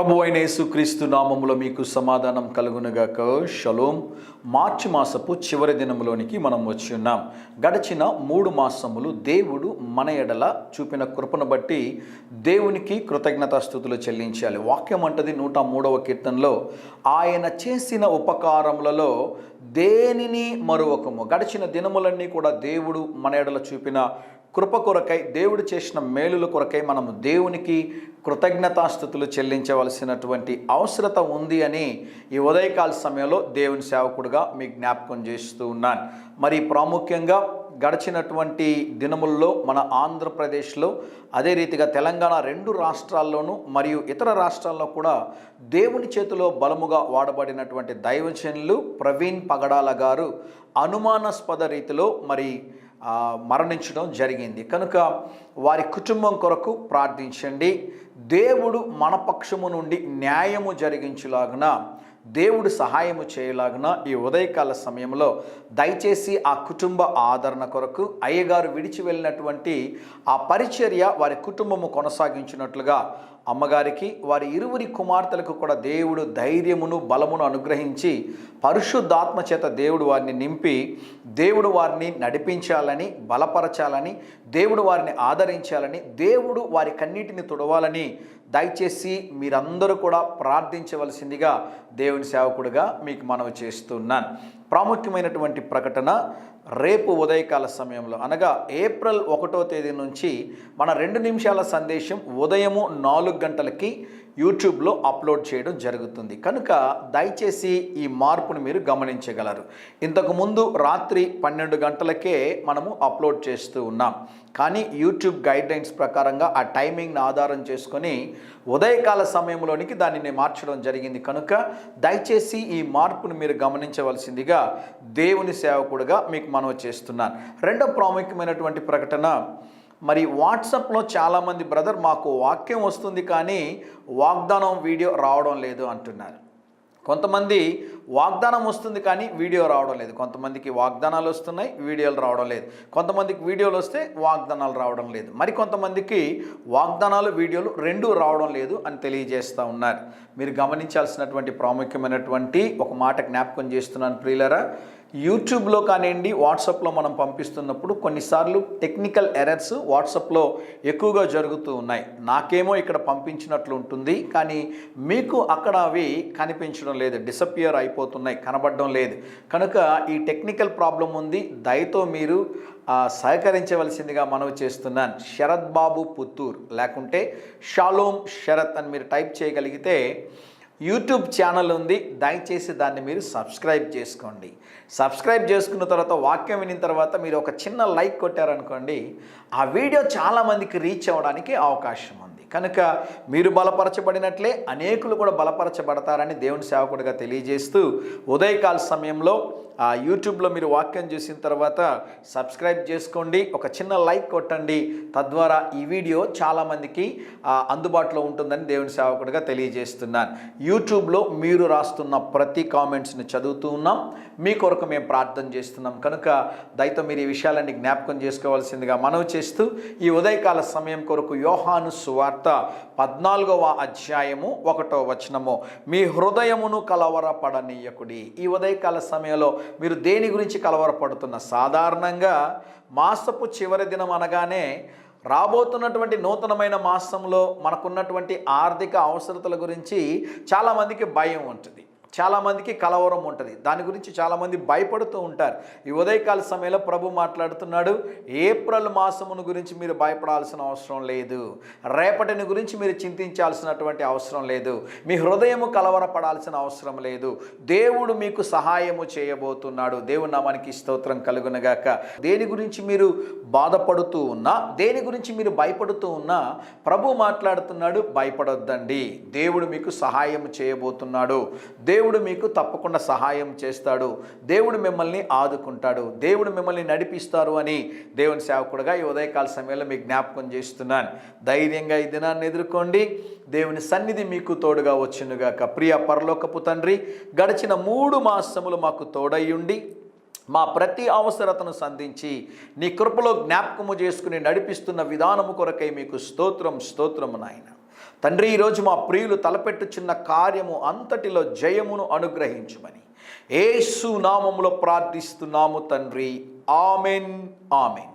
ప్రభు అయిన యేసుక్రీస్తు నామములో మీకు సమాధానం కలుగునుగాక. షలోం. మార్చి మాసపు చివరి దినములోనికి మనం వచ్చి ఉన్నాం. గడిచిన 3 మాసములు దేవుడు మన ఎడల చూపిన కృపను బట్టి దేవునికి కృతజ్ఞతాస్తుతులు చెల్లించాలి. వాక్యం అంటది 103వ కీర్తనలో, ఆయన చేసిన ఉపకారములలో దేనిని మరువకము. గడిచిన దినములన్నీ కూడా దేవుడు మన ఎడల చూపిన కృప కొరకై, దేవుడు చేసిన మేలుల కొరకై మనము దేవునికి కృతజ్ఞతాస్తుతులు చెల్లించవలసినటువంటి అవసరత ఉంది అని ఈ ఉదయకాల సమయంలో దేవుని సేవకుడుగా మీకు జ్ఞాపకం చేస్తూ ఉన్నాను. మరి ప్రాముఖ్యంగా గడిచినటువంటి దినముల్లో మన ఆంధ్రప్రదేశ్లో, అదే రీతిగా తెలంగాణ 2 రాష్ట్రాల్లోనూ మరియు ఇతర రాష్ట్రాల్లో కూడా దేవుని చేతిలో బలముగా వాడబడినటువంటి దైవజనులు ప్రవీణ్ పగడాల గారు అనుమానాస్పద రీతిలో మరణించడం జరిగింది. కనుక వారి కుటుంబం కొరకు ప్రార్థించండి. దేవుడు మన పక్షము నుండి న్యాయము జరిగించులాగున, దేవుడు సహాయము చేయలాగున ఈ ఉదయకాల సమయంలో దయచేసి ఆ కుటుంబ ఆదరణ కొరకు అయ్యగారు విడిచి వెళ్ళినటువంటి ఆ పరిచర్య వారి కుటుంబము కొనసాగించినట్లుగా అమ్మగారికి, వారి ఇరువురి కుమార్తెలకు కూడా దేవుడు ధైర్యమును బలమును అనుగ్రహించి పరిశుద్ధాత్మ చేత దేవుడు వారిని నింపి, దేవుడు వారిని నడిపించాలని, బలపరచాలని, దేవుడు వారిని ఆదరించాలని, దేవుడు వారి కన్నీటిని తుడవాలని దయచేసి మీరందరూ కూడా ప్రార్థించవలసిందిగా దేవుని సేవకుడిగా మీకు మనవి చేస్తున్నాను. ప్రాముఖ్యమైనటువంటి ప్రకటన, రేపు ఉదయకాల సమయంలో అనగా ఏప్రిల్ 1వ తేదీ నుంచి మన 2 నిమిషాల సందేశం ఉదయము 4 గంటలకి యూట్యూబ్లో అప్లోడ్ చేయడం జరుగుతుంది. కనుక దయచేసి ఈ మార్పును మీరు గమనించగలరు. ఇంతకుముందు రాత్రి 12 గంటలకే మనము అప్లోడ్ చేస్తూ ఉన్నాం. కానీ యూట్యూబ్ గైడ్లైన్స్ ప్రకారంగా ఆ టైమింగ్ని ఆధారం చేసుకొని ఉదయకాల సమయంలోనికి దానిని మార్చడం జరిగింది. కనుక దయచేసి ఈ మార్పును మీరు గమనించవలసిందిగా దేవుని సేవకుడుగా మీకు మనవి చేస్తున్నాను. రెండో ప్రాముఖ్యమైనటువంటి ప్రకటన, మరి వాట్సాప్లో చాలామంది బ్రదర్ మాకు వాక్యం వస్తుంది కానీ వాగ్దానం వీడియో రావడం లేదు అంటున్నారు. కొంతమంది వాగ్దానం వస్తుంది కానీ వీడియో రావడం లేదు. కొంతమందికి వాగ్దానాలు వస్తున్నాయి, వీడియోలు రావడం లేదు. కొంతమందికి వీడియోలు వస్తే వాగ్దానాలు రావడం లేదు. మరి కొంతమందికి వాగ్దానాలు, వీడియోలు 2 రావడం లేదు అని తెలియజేస్తూ ఉన్నారు. మీరు గమనించాల్సినటువంటి ప్రాముఖ్యమైనటువంటి ఒక మాట జ్ఞాపకం చేస్తున్నాను ప్రియులరా. యూట్యూబ్లో కానివ్వండి, వాట్సాప్లో మనం పంపిస్తున్నప్పుడు కొన్నిసార్లు టెక్నికల్ ఎర్రర్స్ వాట్సాప్లో ఎక్కువగా జరుగుతూ ఉన్నాయి. నాకేమో ఇక్కడ పంపించినట్లు ఉంటుంది కానీ మీకు అక్కడ అవి కనిపించడం లేదు, డిసపియర్ అయిపోతున్నాయి, కనబడడం లేదు. కనుక ఈ టెక్నికల్ ప్రాబ్లం ఉంది, దయతో మీరు సహకరించవలసిందిగా మనవి చేస్తున్నాను. శరత్ బాబు పుత్తూర్ లేకుంటే షాలోం శరత్ అని మీరు టైప్ చేయగలిగితే యూట్యూబ్ ఛానల్ ఉంది. దయచేసి దాన్ని మీరు సబ్స్క్రైబ్ చేసుకోండి. సబ్స్క్రైబ్ చేసుకున్న తర్వాత, వాక్యం వినిన తర్వాత మీరు ఒక చిన్న లైక్ కొట్టారనుకోండి, ఆ వీడియో చాలామందికి రీచ్ అవ్వడానికి అవకాశం ఉంది. కనుక మీరు బలపరచబడినట్లే అనేకులు కూడా బలపరచబడతారని దేవుని సేవకుడిగా తెలియజేస్తూ, ఉదయకాల సమయంలో యూట్యూబ్లో మీరు వాక్యం చూసిన తర్వాత సబ్స్క్రైబ్ చేసుకోండి, ఒక చిన్న లైక్ కొట్టండి. తద్వారా ఈ వీడియో చాలామందికి అందుబాటులో ఉంటుందని దేవుని సేవకుడిగా తెలియజేస్తున్నాను. యూట్యూబ్లో మీరు రాస్తున్న ప్రతి కామెంట్స్ని చదువుతూ ఉన్నాం, మీ కొరకు మేము ప్రార్థన చేస్తున్నాం. కనుక దయతో మీరు ఈ విషయాలన్నీ జ్ఞాపకం చేసుకోవాల్సిందిగా మనవి చేస్తూ, ఈ ఉదయకాల సమయం కొరకు యోహాను సువార్త 14వ అధ్యాయము 1వ వచనము, మీ హృదయమును కలవరపడనీయకుడి. ఈ ఉదయకాల సమయంలో మీరు దేని గురించి కలవరపడుతున్న? సాధారణంగా మాసపు చివరి దినం అనగానే రాబోతున్నటువంటి నూతనమైన మాసంలో మనకున్నటువంటి ఆర్థిక అవసరతల గురించి చాలామందికి భయం ఉంటుంది, చాలామందికి కలవరం ఉంటుంది. దాని గురించి చాలామంది భయపడుతూ ఉంటారు. ఈ ఉదయకాల సమయంలో ప్రభు మాట్లాడుతున్నాడు, ఏప్రిల్ మాసమును గురించి మీరు భయపడాల్సిన అవసరం లేదు, రేపటిని గురించి మీరు చింతించాల్సినటువంటి అవసరం లేదు, మీ హృదయము కలవరపడాల్సిన అవసరం లేదు. దేవుడు మీకు సహాయము చేయబోతున్నాడు. దేవుని నామానికి స్తోత్రం కలుగునగాక. దేని గురించి మీరు బాధపడుతూ ఉన్నా, దేని గురించి మీరు భయపడుతూ ఉన్నా, ప్రభు మాట్లాడుతున్నాడు, భయపడొద్దండి, దేవుడు మీకు సహాయం చేయబోతున్నాడు, దేవుడు మీకు తప్పకుండా సహాయం చేస్తాడు, దేవుడు మిమ్మల్ని ఆదుకుంటాడు, దేవుడు మిమ్మల్ని నడిపిస్తారు అని దేవుని సేవకుడుగా ఈ ఉదయకాల సమయంలో మీకు జ్ఞాపకం చేస్తున్నాను. ధైర్యంగా ఈ దినాన్ని ఎదుర్కోండి. దేవుని సన్నిధి మీకు తోడుగా వచ్చునుగాక. ప్రియ పరలోకపు తండ్రి, గడిచిన 3 మాసములు మాకు తోడయ్యుండి మా ప్రతి అవసరతను సంధించి నీ కృపలో జ్ఞాపకము చేసుకుని నడిపిస్తున్న విధానము కొరకై మీకు స్తోత్రము నాయన. తండ్రి, ఈరోజు మా ప్రియులు తలపెట్టుచున్న కార్యము అంతటిలో జయమును అనుగ్రహించుమని యేసు నామములో ప్రార్థిస్తున్నాము తండ్రి. Amen, amen.